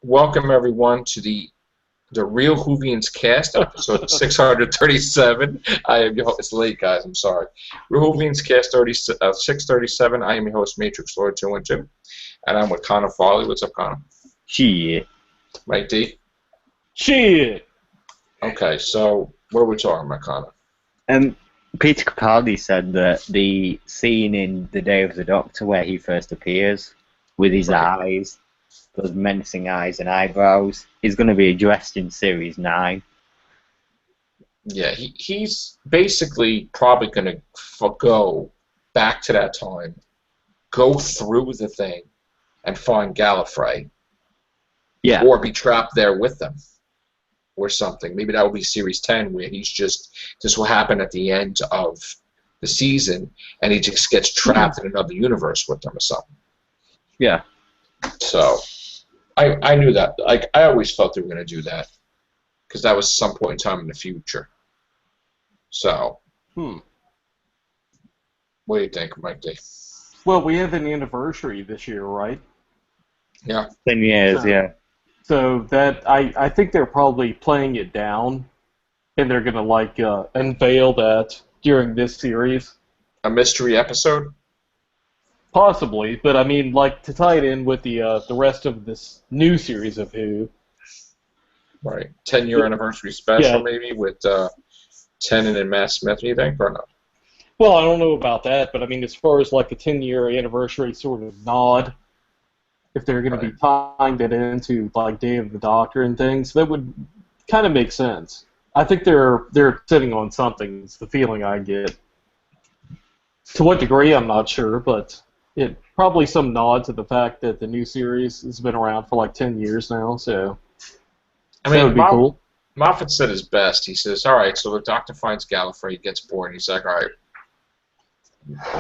Welcome everyone to the Real Whovians cast, episode 637. I am your host. It's late, guys. I'm sorry. Real Whovians cast 637. I am your host, Matrix Lord 212, and I'm with Connor Farley. What's up, Connor? Shit. Mike D. Shit. Okay, so what are we talking about, Connor? Peter Capaldi said that the scene in The Day of the Doctor where he first appears with his eyes, those menacing eyes and eyebrows, is going to be addressed in Series 9. Yeah, he's basically probably going to go back to that time, go through the thing, and find Gallifrey. Yeah. Or be trapped there with them. Or something. Maybe that will be Series 10, where this will happen at the end of the season, and he just gets trapped in another universe with them or something. Yeah. So, I knew that. I always felt they were going to do that, because that was some point in time in the future. So, what do you think, Mike D? Well, we have an anniversary this year, right? Yeah. 10 years, yeah. So that I think they're probably playing it down, and they're gonna unveil that during this series. A mystery episode? Possibly, but I mean, to tie it in with the rest of this new series of Who. Right. 10-year anniversary special, maybe, with Tennant and Matt Smith, you think, or not? Well, I don't know about that, but I mean, as far as a 10-year anniversary sort of nod, if they're going to be tying that into Day of the Doctor and things, that would kind of make sense. I think they're sitting on something. It's the feeling I get. To what degree, I'm not sure, but it probably some nod to the fact that the new series has been around for 10 years now. So I mean, that would be cool. Moffat said his best. He says, "All right, so the Doctor finds Gallifrey, he gets bored, and he's like, all right,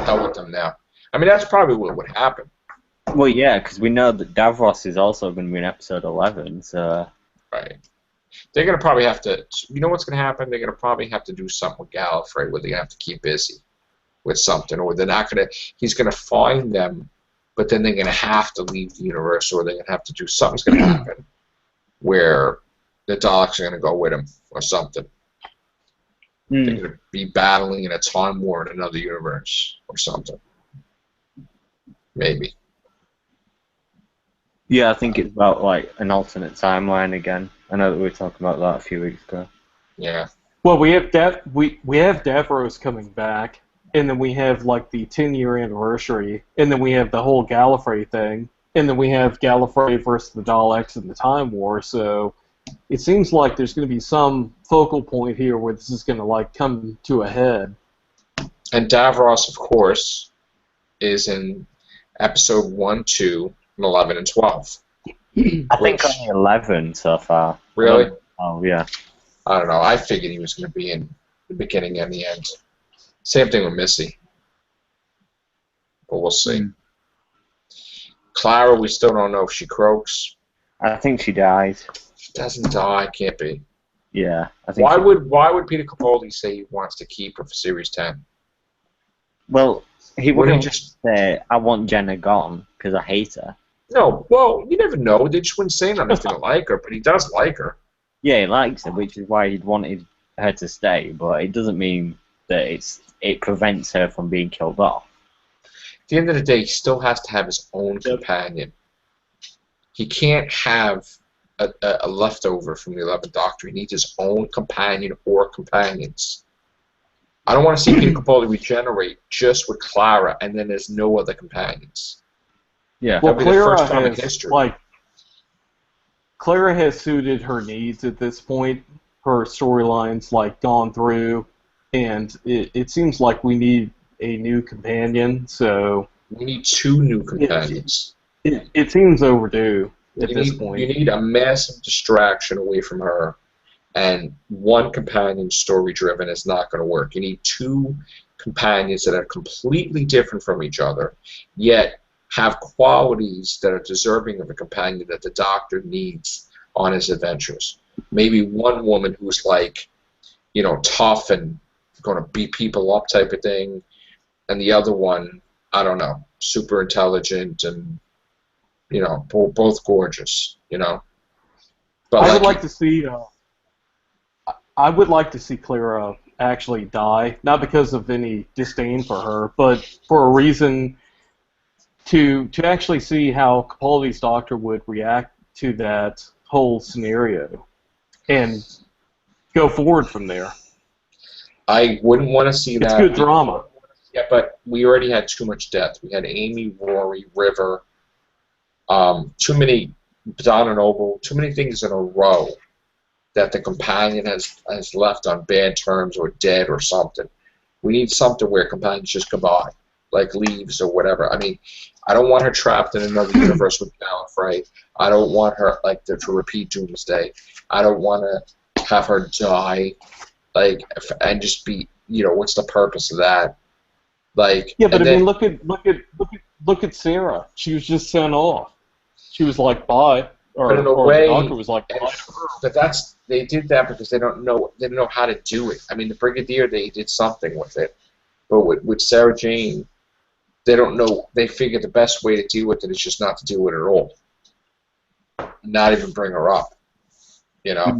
hell with them now." I mean, that's probably what would happen. Well, yeah, because we know that Davros is also going to be in episode 11, so... Right. They're going to probably have to... You know what's going to happen? They're going to probably have to do something with Gallifrey where they're going to have to keep busy with something, or they're not going to... He's going to find them, but then they're going to have to leave the universe, or they're going to have to do... Something's going to happen where the Daleks are going to go with him, or something. They're going to be battling in a time war in another universe, or something. Maybe. Yeah, I think it's about an alternate timeline again. I know that we were talking about that a few weeks ago. Yeah. Well, we have Davros coming back, and then we have the 10-year anniversary, and then we have the whole Gallifrey thing, and then we have Gallifrey versus the Daleks in the Time War. So it seems like there's going to be some focal point here where this is going to come to a head. And Davros, of course, is in episode 1, 2. 11 and 12. I think only 11 so far. Really? Oh, yeah. I don't know. I figured he was going to be in the beginning and the end. Same thing with Missy. But we'll see. Clara, we still don't know if she croaks. I think she dies. She doesn't die. Can't be. Yeah. I think why would Peter Capaldi say he wants to keep her for Series 10? Well, he wouldn't just say, I want Jenna gone because I hate her. No, well, you never know. They just wouldn't say nothing if they don't like her, but he does like her. Yeah, he likes her, which is why he'd wanted her to stay, but it doesn't mean that it prevents her from being killed off. At the end of the day, he still has to have his own companion. He can't have a leftover from the 11th Doctor. He needs his own companion or companions. I don't want to see Peter Capaldi regenerate just with Clara, and then there's no other companions. Yeah. Well, that'd be the first time in history. Clara has suited her needs at this point. Her storyline's gone through, and it seems like we need a new companion. So we need 2 new companions. It seems overdue at this point. You need a massive distraction away from her, and one companion story-driven is not going to work. You need 2 companions that are completely different from each other, yet have qualities that are deserving of a companion that the Doctor needs on his adventures. Maybe one woman who's tough and going to beat people up type of thing, and the other one, I don't know, super intelligent and, both gorgeous, But I would like to see. I would like to see Clara actually die, not because of any disdain for her, but for a reason to actually see how Capaldi's doctor would react to that whole scenario and go forward from there. I wouldn't want to see It's that. good drama. Yeah, but we already had too much death. We had Amy, Rory, River, too many, Don and Oval, too many things in a row that the companion has left on bad terms or dead or something. We need something where companions just come by, like leaves or whatever. I mean, I don't want her trapped in another universe with Gallifrey. I don't want her like to repeat Doomsday. I don't want to have her die, like, and just be, what's the purpose of that? Like, Yeah, but I then, mean, look at Sarah. She was just sent off. She was like, bye, or but in a the way, doctor was like, bye. but they did that because they didn't know how to do it. I mean, the Brigadier, they did something with it, but with Sarah Jane, they don't know. They figured the best way to deal with it is just not to do it at all, not even bring her up. At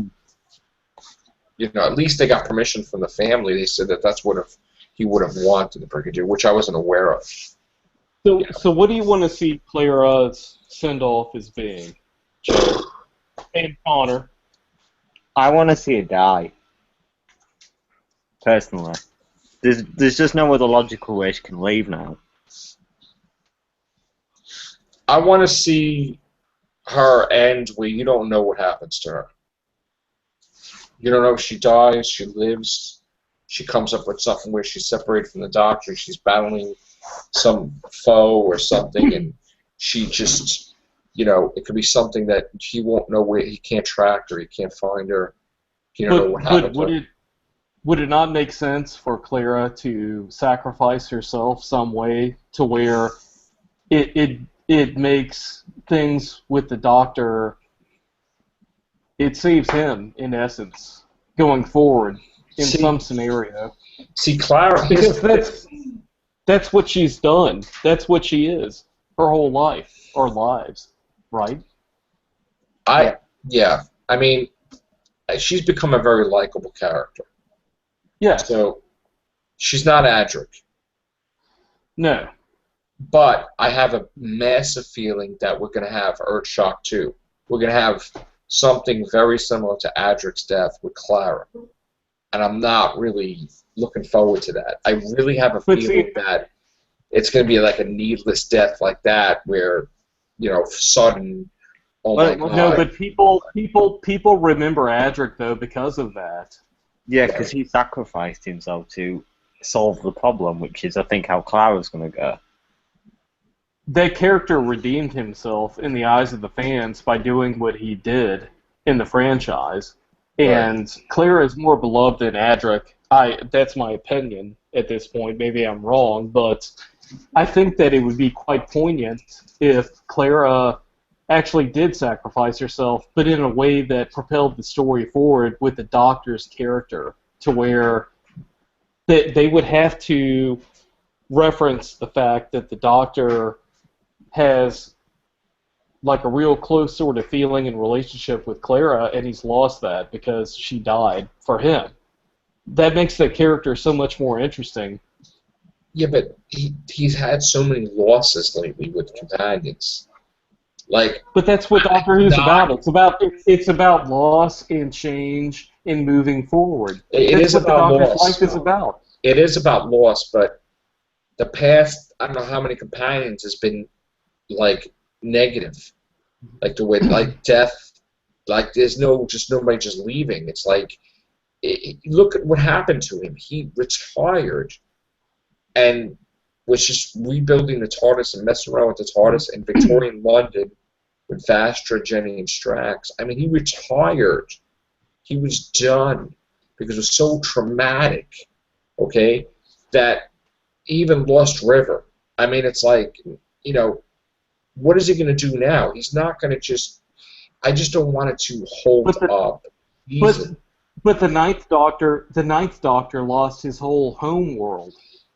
least they got permission from the family. They said that's what he would have wanted, the Brigadier, which I wasn't aware of. So what do you want to see Clara's send-off as being, Joe? And Connor? I want to see her die. Personally. There's just no other logical way she can leave now. I want to see her end where you don't know what happens to her. You don't know if she dies, she lives, she comes up with something where she's separated from the doctor, she's battling some foe or something, and she just, it could be something that he won't know where, he can't track her, he can't find her, he don't know what happened to her. Would it not make sense for Clara to sacrifice herself some way to where it makes things with the doctor, it saves him, in essence, going forward in some scenario? See, Clara... Because that's what she's done. That's what she is. Her whole life. Or lives. Right? Yeah. I mean, she's become a very likable character. Yeah. So, she's not Adric. No. But I have a massive feeling that we're going to have Earthshock 2. We're going to have something very similar to Adric's death with Clara. And I'm not really looking forward to that. I really have a feeling that it's going to be like a needless death like that where, sudden, oh my God. No, but people remember Adric, though, because of that. Yeah, because he sacrificed himself to solve the problem, which is, I think, how Clara's going to go. That character redeemed himself in the eyes of the fans by doing what he did in the franchise. And Clara is more beloved than Adric. That's my opinion at this point. Maybe I'm wrong, but I think that it would be quite poignant if Clara actually did sacrifice herself, but in a way that propelled the story forward with the Doctor's character, to where they would have to reference the fact that the Doctor has like a real close sort of feeling and relationship with Clara, and he's lost that because she died for him. That makes the character so much more interesting. Yeah, but he's had so many losses lately with companions. But that's what Doctor Who's about. It's about loss and change and moving forward. That's what the Doctor's life is about. It is about loss, but the past, I don't know how many companions has been negative, the way death, there's nobody just leaving. It's look at what happened to him. He retired and was just rebuilding the TARDIS and messing around with the TARDIS in Victorian London with Vastra, Jenny, and Strax. I mean, he retired. He was done because it was so traumatic, okay, that he even lost River. I mean, it's what is he going to do now? He's not going to just... I just don't want it to hold up. But the Ninth Doctor lost his whole home world.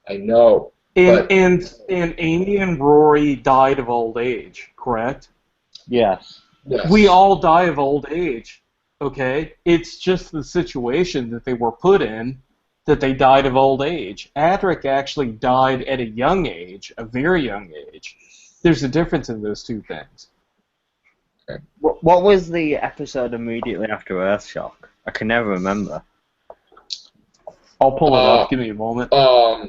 I know. And Amy and Rory died of old age, correct? Yes. We all die of old age. okay? It's just the situation that they were put in that they died of old age. Adric actually died at a young age, a very young age. There's a difference in those two things. What was the episode immediately after Earthshock? I can never remember. I'll pull it up. Give me a moment. Oh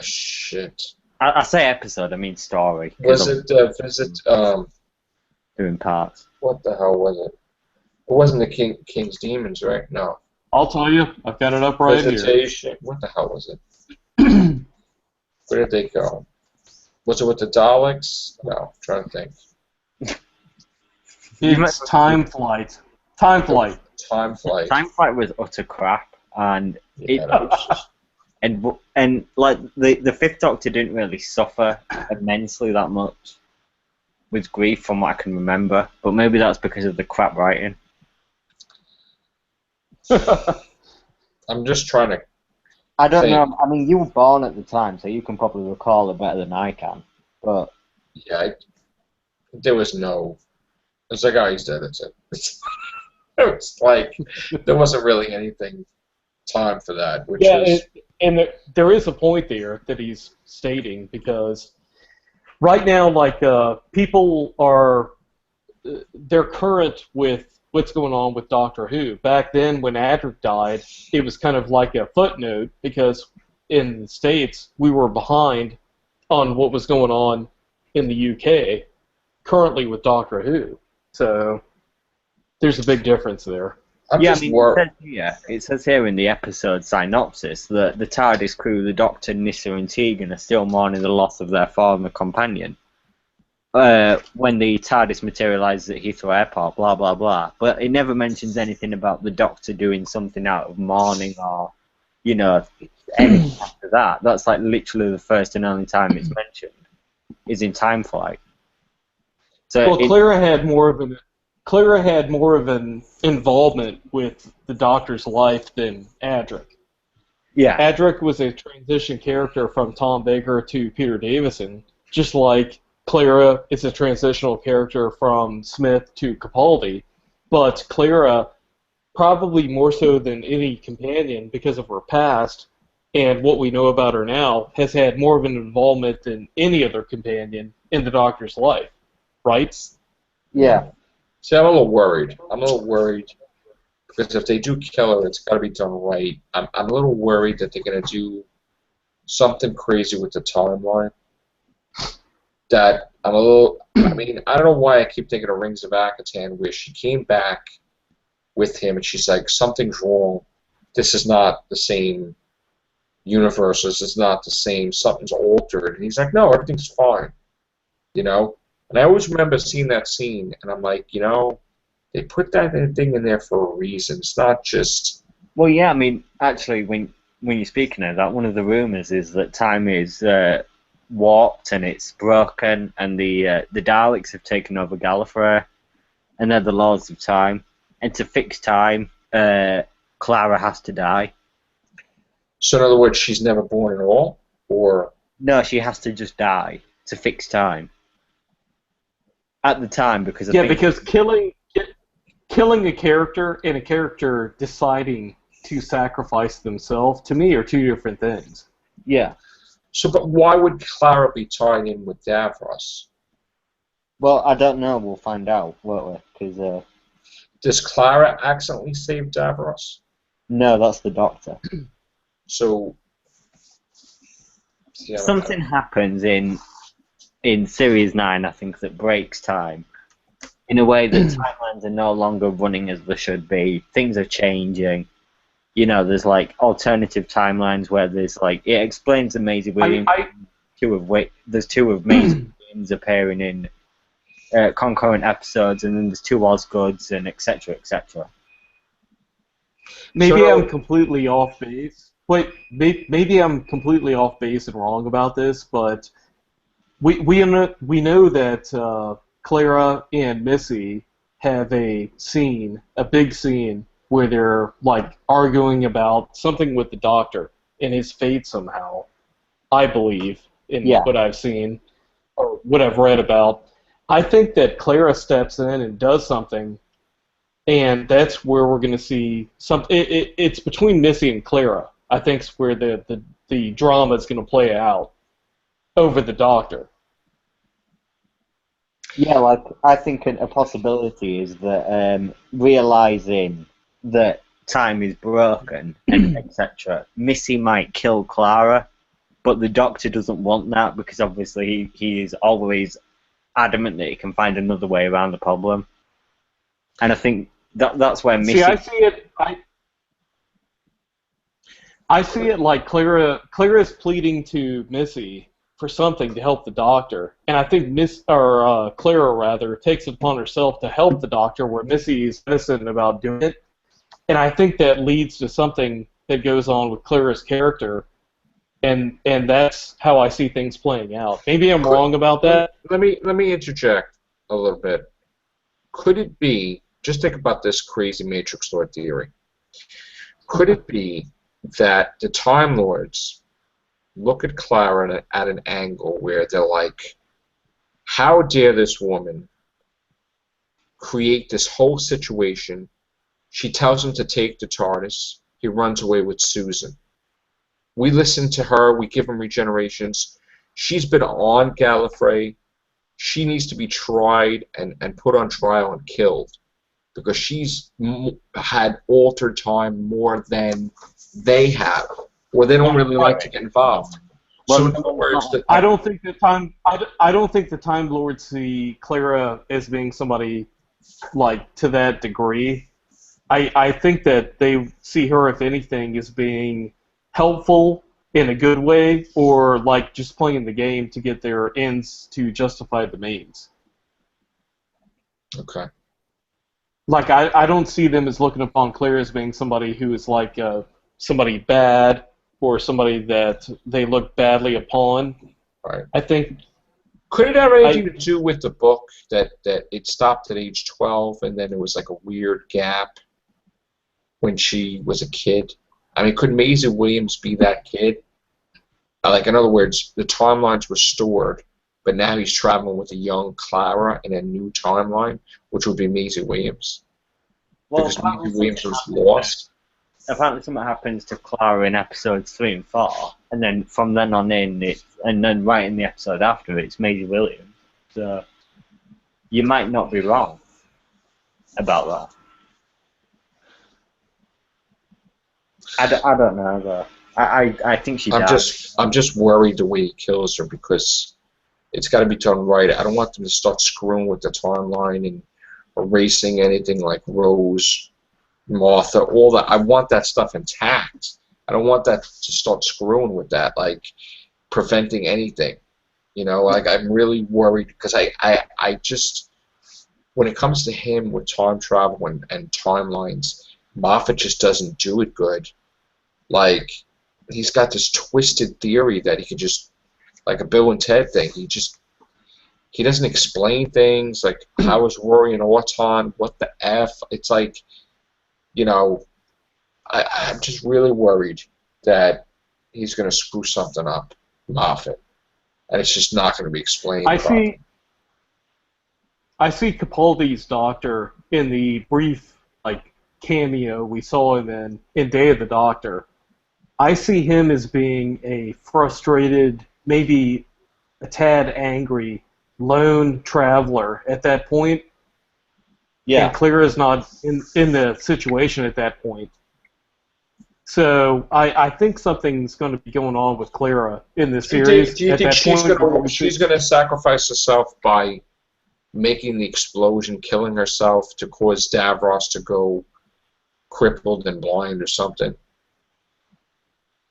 shit. I say episode, I mean story. Was it doing parts? What the hell was it? It wasn't the King's Demons, right? No. I'll tell you. I've got it up right Visitation. here. What the hell was it? Where did they go? Was it with the Daleks? No, I'm trying to think. It's Time Flight. Time Flight. Time Flight. Time Flight was utter crap, and Yeah, and like the Fifth Doctor didn't really suffer immensely that much with grief from what I can remember, but maybe that's because of the crap writing. I'm just trying to. I don't know. I mean, you were born at the time, so you can probably recall it better than I can. But Yeah, there was no. It's like, oh, he's dead. That's it. It was like there wasn't really anything time for that. Which was, there is a point there that he's stating, because right now, like, people are they're current with what's going on with Doctor Who. Back then, when Adric died, it was kind of like a footnote, because in the States we were behind on what was going on in the UK currently with Doctor Who. So there's a big difference there. It says here in the episode synopsis that the TARDIS crew, the Doctor, Nyssa, and Tegan are still mourning the loss of their former companion. When the TARDIS materializes at Heathrow Airport, blah blah blah. But it never mentions anything about the Doctor doing something out of mourning or, anything after that. That's like literally the first and only time it's mentioned is in Time Flight. So Clara had more of an involvement with the Doctor's life than Adric. Yeah. Adric was a transition character from Tom Baker to Peter Davison, just like Clara is a transitional character from Smith to Capaldi. But Clara, probably more so than any companion because of her past and what we know about her now, has had more of an involvement than any other companion in the Doctor's life. Right? Yeah. See, I'm a little worried. Because if they do kill her, it's got to be done right. I'm a little worried that they're going to do something crazy with the timeline. That I'm a little. I mean, I don't know why I keep thinking of Rings of Akatan, where she came back with him and she's like, something's wrong. This is not the same universe. This is not the same. Something's altered. And he's like, no, everything's fine. And I always remember seeing that scene, and I'm like, they put that thing in there for a reason. It's not just. Well, yeah. I mean, actually, when you're speaking of that, one of the rumors is that time is warped and it's broken, and the Daleks have taken over Gallifrey, and they're the lords of time. And to fix time, Clara has to die. So in other words, she's never born at all, or no, she has to just die to fix time. At the time, because because killing a character and a character deciding to sacrifice themselves, to me, are two different things. Yeah. So, but why would Clara be tied in with Davros? Well, I don't know. We'll find out, won't we? Because does Clara accidentally save Davros? No, that's the Doctor. So something happens in Series 9, I think, that breaks time in a way that timelines are no longer running as they should be. Things are changing. There's like alternative timelines where there's like, it explains the Maisie Williams. There's two of Maisie Williams appearing in concurrent episodes, and then there's two Osgoods, and etc. etc. Maybe I'm completely off base. Maybe I'm completely off base and wrong about this, but we know that Clara and Missy have a big scene, where they're like arguing about something with the Doctor and his fate somehow. I believe in what I've seen or what I've read about. I think that Clara steps in and does something and that's where we're going to see some. It's between Missy and Clara. I think is where the drama is going to play out over the Doctor. Yeah, like I think a possibility is that realizing that time is broken and etc. Missy might kill Clara, but the Doctor doesn't want that because obviously he is always adamant that he can find another way around the problem. And I think that's where Missy. See, I see it. I see it like Clara is pleading to Missy for something to help the Doctor, and I think Clara rather takes it upon herself to help the Doctor, where Missy is innocent about doing it, and I think that leads to something that goes on with Clara's character, and that's how I see things playing out. Maybe I'm wrong about that. Let me interject a little bit. Could it be? Just think about this crazy Matrix Lord theory. Could it be that the Time Lords look at Clara at an angle where they're like, how dare this woman create this whole situation? She tells him to take the TARDIS. He runs away with Susan. We listen to her. We give him regenerations. She's been on Gallifrey. She needs to be tried and put on trial and killed because she's had altered time more than they have, or they don't really like to get involved. So in other words, I don't think the Time Lords see Clara as being somebody like to that degree. I think that they see her, if anything, as being helpful in a good way, or like just playing the game to get their ends to justify the means. Okay. Like I don't see them as looking upon Clara as being somebody who is like somebody bad or somebody that they look badly upon. Right. I think. Could it have anything to do with the book that it stopped at age 12 and then there was like a weird gap when she was a kid? I mean, could Maisie Williams be that kid? Like, in other words, the timelines were stored, but now he's traveling with a young Clara in a new timeline, which would be Maisie Williams. Well, because Maisie Williams was lost. Apparently something happens to Clara in episodes 3 and 4, and then from then on in, and then right in the episode after, it's Maisie Williams. So you might not be wrong about that. I don't know, though. I think she died. I'm just worried the way he kills her because it's got to be done right. I don't want them to start screwing with the timeline and erasing anything like Rose, Martha, all that. I want that stuff intact. I don't want that to start screwing with that, like preventing anything. You know, like I'm really worried because I just, when it comes to him with time travel and timelines, Moffat just doesn't do it good. Like, he's got this twisted theory that he could just, like a Bill and Ted thing, he doesn't explain things, like how is Rory and Auton, what the F? It's like, you know, I'm just really worried that he's going to screw something up, Moffat, and it's just not going to be explained properly. I see Capaldi's Doctor in the brief, like, cameo we saw him in Day of the Doctor. I see him as being a frustrated, maybe a tad angry, lone traveler at that point. Yeah. And Clara's not in the situation at that point. So I think something's going to be going on with Clara in this series. Do you think she's going to sacrifice herself by making the explosion, killing herself to cause Davros to go crippled and blind or something?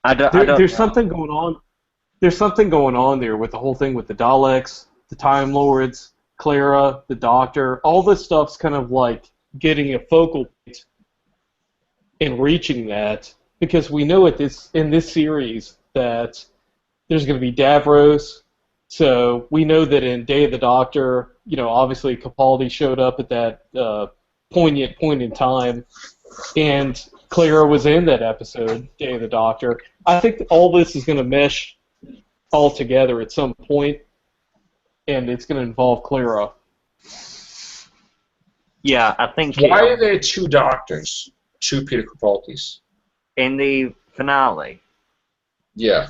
There's something going on. There's something going on there with the whole thing with the Daleks, the Time Lords, Clara, the Doctor. All this stuff's kind of like getting a focal point and reaching that, because we know in this series that there's going to be Davros. So we know that in Day of the Doctor, you know, obviously Capaldi showed up at that poignant point in time, and Clara was in that episode, Day of the Doctor. I think all this is going to mesh all together at some point, and it's going to involve Clara. Yeah, I think Why are there two doctors, two Peter Capaldis? in the finale, Yeah.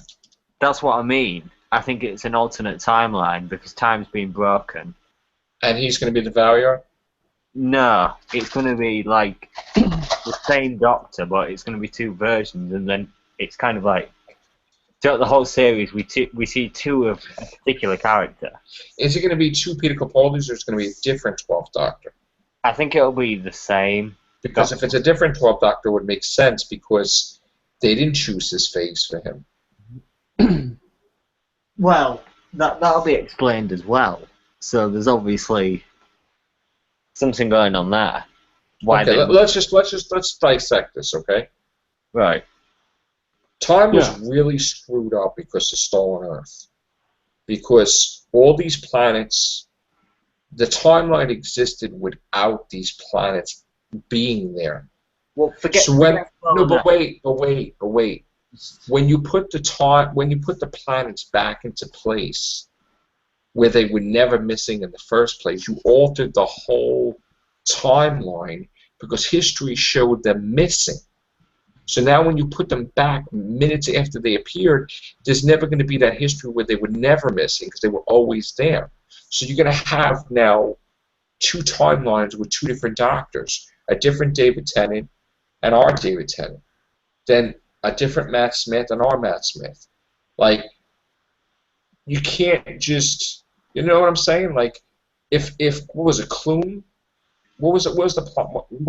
that's what I mean. I think it's an alternate timeline because time's been broken. And he's going to be the Valiant? No, it's going to be like the same Doctor, but it's going to be two versions, and then it's kind of like throughout the whole series we see two of a particular character. Is it going to be two Peter Capaldis, or is it going to be a different 12th Doctor? I think it'll be the same. Because if it's a different 12th Doctor, it would make sense because they didn't choose his face for him. Well, that'll be explained as well. So there's obviously something going on there. Why Okay, let's dissect this, okay? Right. Time was really screwed up because of Stolen Earth. Because all these planets, the timeline existed without these planets being there. Well, forget. So but wait. When you put the planets back into place, where they were never missing in the first place, you altered the whole timeline because history showed them missing. So now when you put them back minutes after they appeared, there's never going to be that history where they were never missing because they were always there. So you're going to have now two timelines with two different doctors, a different David Tennant and our David Tennant, then a different Matt Smith and our Matt Smith. Like, you can't just, you know what I'm saying? Like, if what was it, Clune? What was one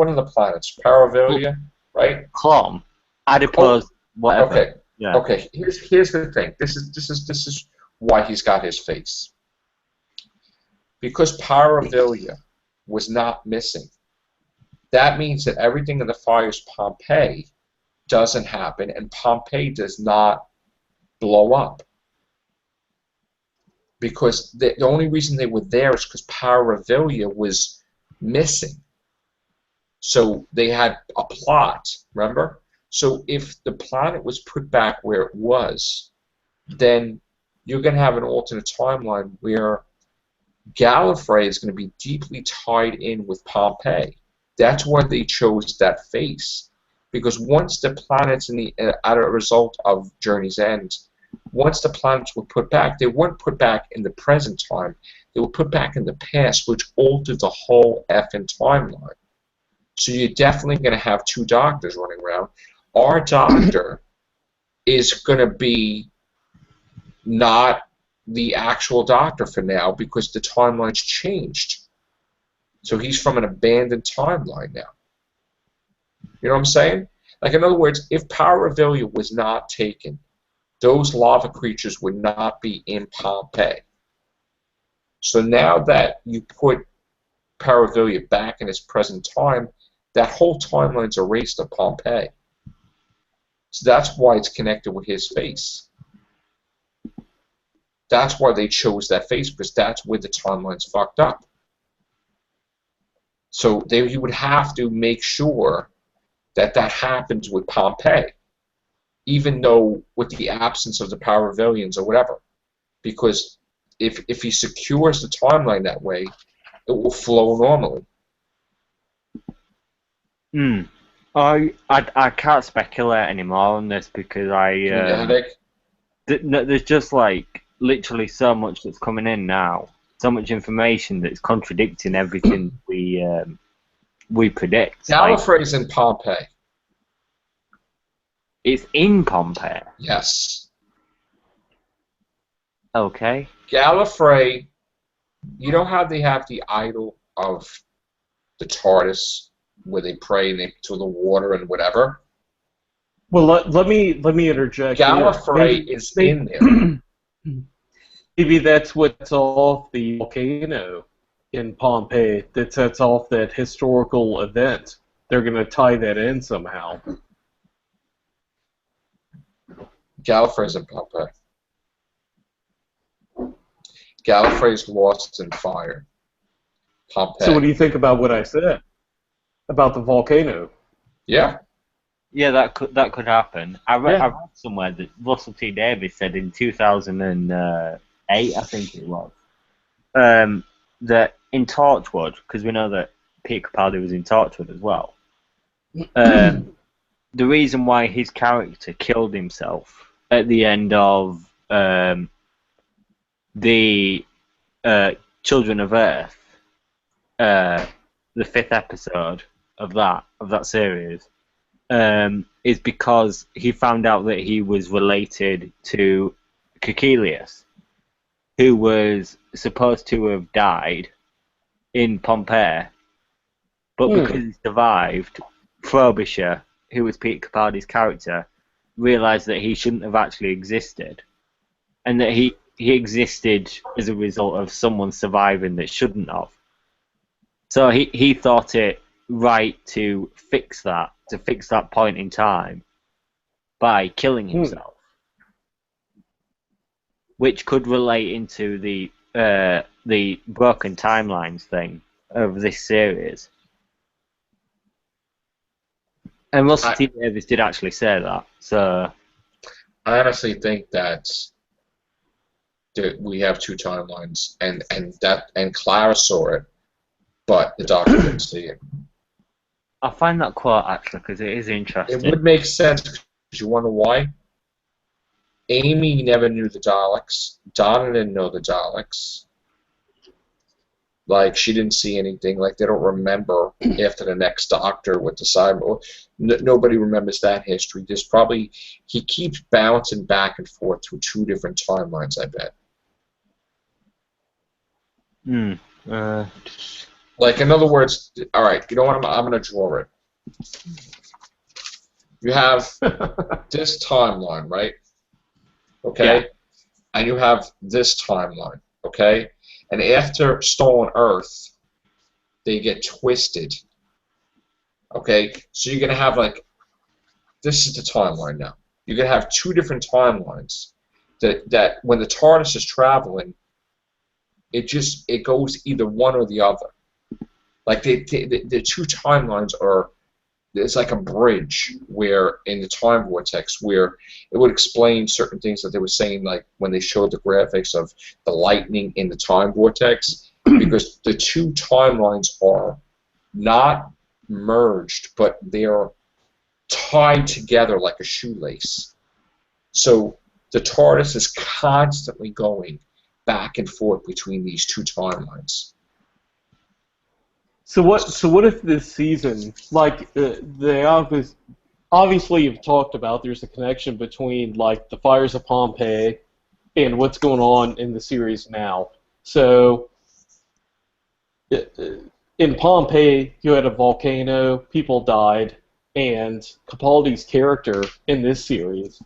of the planets? Paravalia, right? Clom. Adipose, whatever. Okay. Yeah. Okay. Here's the thing. This is why he's got his face. Because Paravalia was not missing. That means that everything in the fires Pompeii doesn't happen, and Pompeii does not blow up. Because the only reason they were there is because Paravalia was missing. So they had a plot, remember? So if the planet was put back where it was, then you're going to have an alternate timeline where Gallifrey is going to be deeply tied in with Pompeii. That's why they chose that face. Because once the planets as a result of Journey's End, once the planets were put back, they weren't put back in the present time. They were put back in the past, which altered the whole effing timeline. So you're definitely going to have two doctors running around. Our doctor is going to be not the actual doctor for now because the timeline's changed. So he's from an abandoned timeline now. You know what I'm saying? Like, in other words, if Paravalia was not taken, those lava creatures would not be in Pompeii. So now that you put Paravalia back in its present time, that whole timeline's erased of Pompeii. So that's why it's connected with his face. That's why they chose that face, because that's where the timeline's fucked up. So he would have to make sure that that happens with Pompeii, even though with the absence of the Paravilians or whatever. Because if he secures the timeline that way, it will flow normally. I can't speculate anymore on this because there's just like literally so much that's coming in now, so much information that's contradicting everything we predict. Gallifrey's in Pompeii. It's in Pompeii. Yes. Okay. Gallifrey, you know how they have the idol of the TARDIS where they pray and they to the water and whatever? Well, let me interject. Gallifrey is in there. Maybe that's what's off the volcano in Pompeii that sets off that historical event. They're going to tie that in somehow. Gallifrey's in Pompeii. Gallifrey's lost in fire. Pompeii. So what do you think about what I said about the volcano? Yeah. Yeah, that could happen. I read somewhere that Russell T Davies said in 2008, I think it was, that in Torchwood, because we know that Peter Capaldi was in talks with as well. The reason why his character killed himself at the end of the Children of Earth, the 5th episode of that series, is because he found out that he was related to Caecilius, who was supposed to have died in Pompeii, but because he survived, Frobisher, who was Peter Capaldi's character, realised that he shouldn't have actually existed, and that he existed as a result of someone surviving that shouldn't have. So he thought it right to fix that point in time by killing himself, which could relate into the broken timelines thing of this series. And Russell T Davies did actually say that. So I honestly think that we have two timelines, and Clara saw it, but the Doctor didn't see it. I find that quote actually because it is interesting. It would make sense. Because you wonder why? Amy never knew the Daleks. Donna didn't know the Daleks. Like, she didn't see anything. Like, they don't remember after the next Doctor with the cyber. Nobody remembers that history. There's probably... He keeps bouncing back and forth through two different timelines, I bet. Like, in other words... Alright, you know what? I'm going to draw it. You have this timeline, right? Okay? Yeah. And you have this timeline, okay? And after Stolen Earth, they get twisted. Okay? So you're going to have, like, this is the timeline now. You're going to have two different timelines that when the TARDIS is traveling, it goes either one or the other. Like, the two timelines are, it's like a bridge where, in the time vortex, where it would explain certain things that they were saying, like when they showed the graphics of the lightning in the time vortex, because the two timelines are not merged, but they're tied together like a shoelace. So the TARDIS is constantly going back and forth between these two timelines. So what if this season, like they obviously you've talked about, there's a connection between like the fires of Pompeii and what's going on in the series now. So in Pompeii, you had a volcano, people died, and Capaldi's character in this series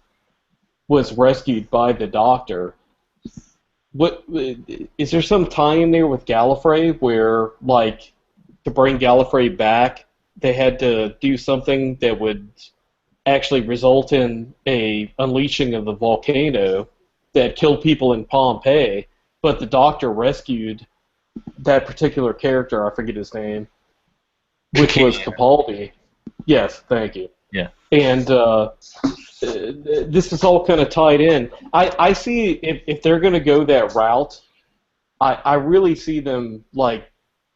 was rescued by the Doctor. What is there some tie in there with Gallifrey where, like, to bring Gallifrey back, they had to do something that would actually result in a unleashing of the volcano that killed people in Pompeii, but the Doctor rescued that particular character, I forget his name, which was Capaldi. Yes, thank you. Yeah. And this is all kind of tied in. I see if they're going to go that route, I really see them, like,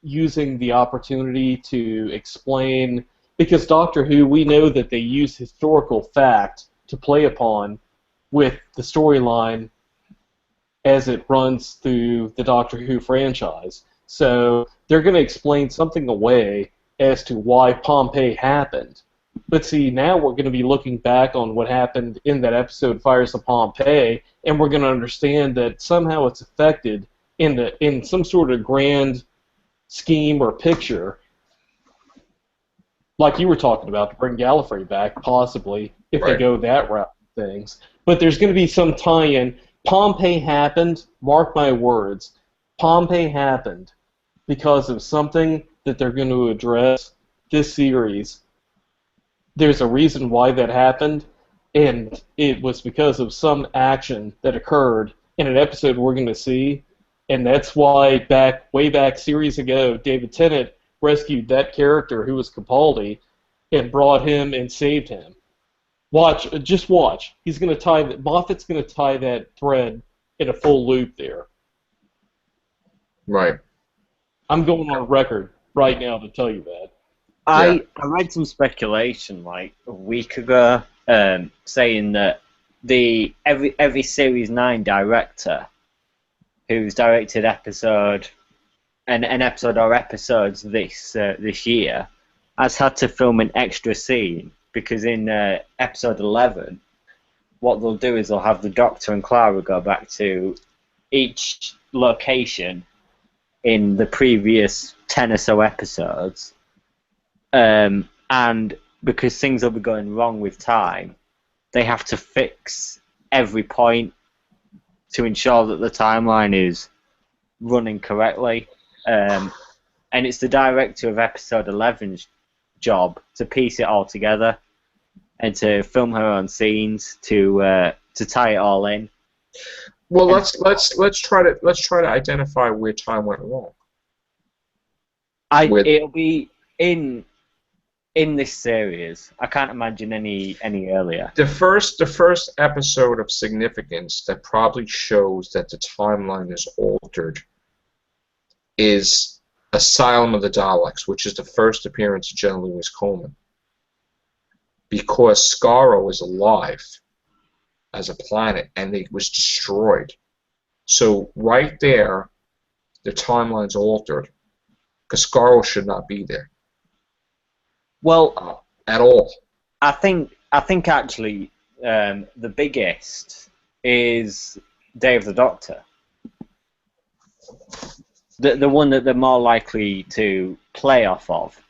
using the opportunity to explain, because Doctor Who, we know that they use historical fact to play upon with the storyline as it runs through the Doctor Who franchise. So they're going to explain something away as to why Pompeii happened. But see, now we're going to be looking back on what happened in that episode, Fires of Pompeii, and we're going to understand that somehow it's affected in some sort of grand scheme or picture, like you were talking about, to bring Gallifrey back, possibly, if they go that route with things. But there's going to be some tie-in. Pompeii happened, mark my words, Pompeii happened because of something that they're going to address this series. There's a reason why that happened, and it was because of some action that occurred in an episode we're going to see. And that's why way back series ago, David Tennant rescued that character who was Capaldi and brought him and saved him. Just watch. He's going to Moffat's going to tie that thread in a full loop there. Right. I'm going on record right now to tell you that. I read some speculation like a week ago, saying that the every Series 9 director who's directed an episode or episodes this year has had to film an extra scene because in episode 11, what they'll do is they'll have the Doctor and Clara go back to each location in the previous 10 or so episodes, and because things will be going wrong with time, they have to fix every point to ensure that the timeline is running correctly. And it's the director of episode 11's job to piece it all together and to film her own scenes to tie it all in. Well, let's try to identify where time went wrong. It'll be in this series. I can't imagine any earlier. The first episode of significance that probably shows that the timeline is altered is Asylum of the Daleks, which is the first appearance of Jenna Louise Coleman. Because Skaro is alive as a planet, and it was destroyed. So right there, the timeline's altered. Because Skaro should not be there. Well, at all. I think actually the biggest is Day of the Doctor. The one that they're more likely to play off of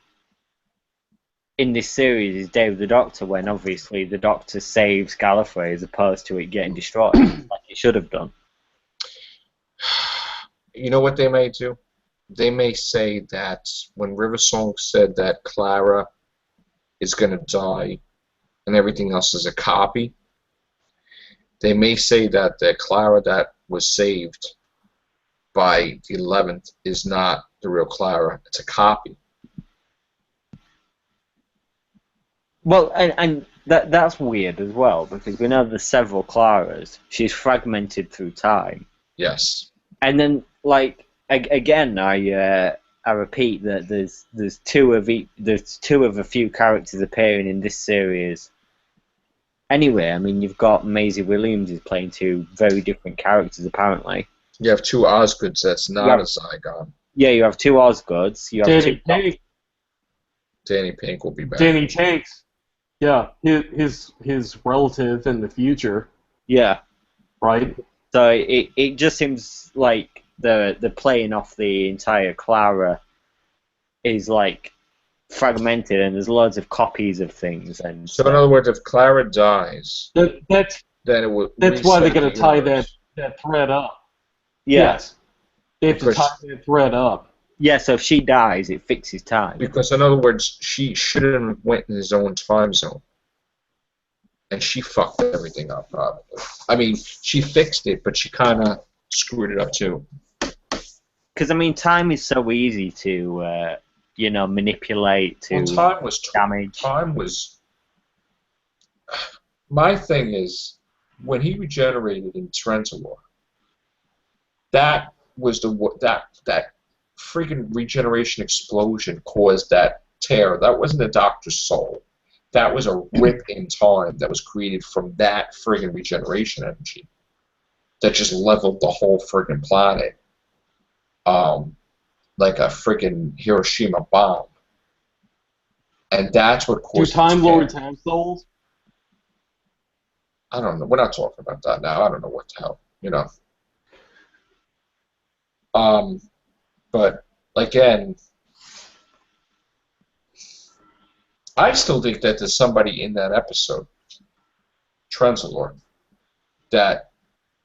in this series is Day of the Doctor, when obviously the Doctor saves Gallifrey as opposed to it getting destroyed like it should have done. You know what they may do? They may say that when Riversong said that Clara is going to die and everything else is a copy, they may say that the Clara that was saved by the 11th is not the real Clara, it's a copy. Well, and that's weird as well, because we know there's several Claras. She's fragmented through time. Yes. And then, like, again, I repeat that there's two of a few characters appearing in this series. Anyway, I mean, you've got Maisie Williams is playing two very different characters apparently. You have two Osgoods that's not a Zygon. Yeah, you have two Osgoods. You have Danny Pink will be back. Danny Pink's. Yeah, his relative in the future. Yeah. Right? So it just seems like the playing off the entire Clara is like fragmented, and there's loads of copies of things. And so in other words, if Clara dies, that's why they're going to tie that thread up. Yeah. Yes. They have to tie that thread up. Yeah, so if she dies, it fixes time. Because in other words, she shouldn't have went in his own time zone. And she fucked everything up, probably. I mean, she fixed it, but she kind of screwed it up, too. Because, I mean, time is so easy to, manipulate, to damage. Time was... My thing is, when he regenerated in Trenzalore, that was that freaking regeneration explosion caused that tear. That wasn't the Doctor's soul. That was a rip in time that was created from that friggin' regeneration energy that just leveled the whole friggin' planet like a friggin' Hiroshima bomb. And that's what caused... Do Time Lords have souls? I don't know. We're not talking about that now. I don't know what the hell, But, again, I still think that there's somebody in that episode, Trenzalore,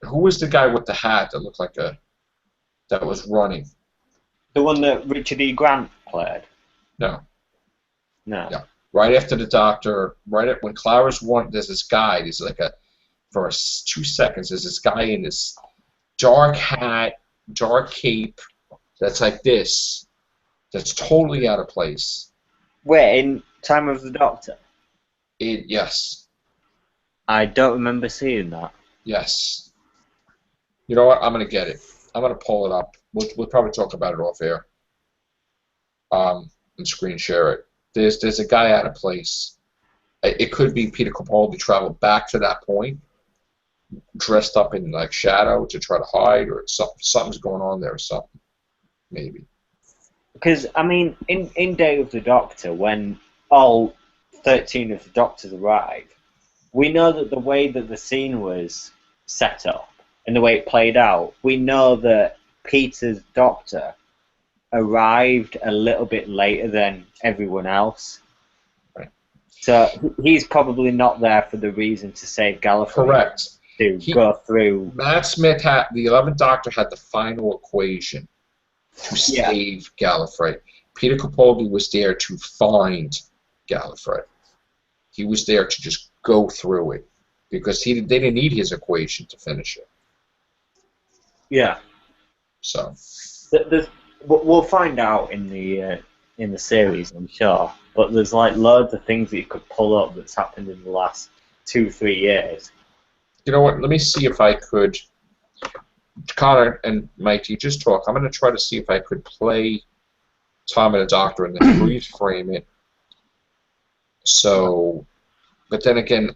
who was the guy with the hat that looked like that was running? The one that Richard E. Grant played? No. No. Yeah. Right after the Doctor, when Clara's there's this guy, for 2 seconds, there's this guy in this dark hat, dark cape, that's like this, that's totally out of place. Where, in Time of the Doctor? Yes. I don't remember seeing that. Yes. You know what? I'm going to get it. I'm going to pull it up. We'll probably talk about it off air. and screen share it. There's a guy at a place. It could be Peter Capaldi traveled back to that point, dressed up in like shadow to try to hide, or something's going on there, or something maybe. Because I mean, in Day of the Doctor, when all 13 of the Doctors arrive, we know that the way that the scene was set up and the way it played out, we know that Peter's Doctor arrived a little bit later than everyone else. Right. So he's probably not there for the reason to save Gallifrey. Correct. To go through. Matt Smith had the 11th Doctor had the final equation to save Gallifrey. Peter Capaldi was there to find Gallifrey. He was there to just go through it because they didn't need his equation to finish it. Yeah. So. We'll find out in the series, I'm sure. But there's like loads of things that you could pull up that's happened in the last 2-3 years. You know what? Let me see if I could. Connor and Mike, you just talk. I'm going to try to see if I could play Tom and the Doctor and then freeze frame it. So, but then again,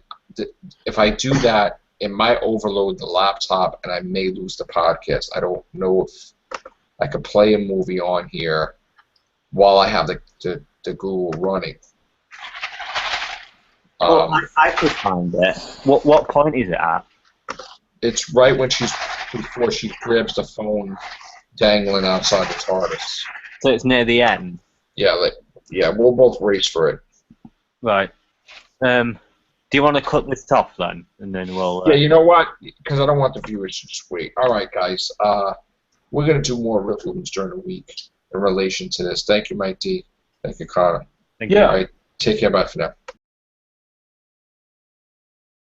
if I do that, it might overload the laptop and I may lose the podcast. I don't know if I could play a movie on here while I have the Google running. Well, I could find it. What point is it at? It's right when before she grabs the phone dangling outside the TARDIS. So it's near the end? Yeah, we'll both race for it. Right. Do you want to cut this off then? And then we'll... Yeah, you know what? Because I don't want the viewers to just wait. All right, guys. We're going to do more Whovians during the week in relation to this. Thank you, Mike D. Thank you, Connor. Thank you. All right, take care. Bye for now.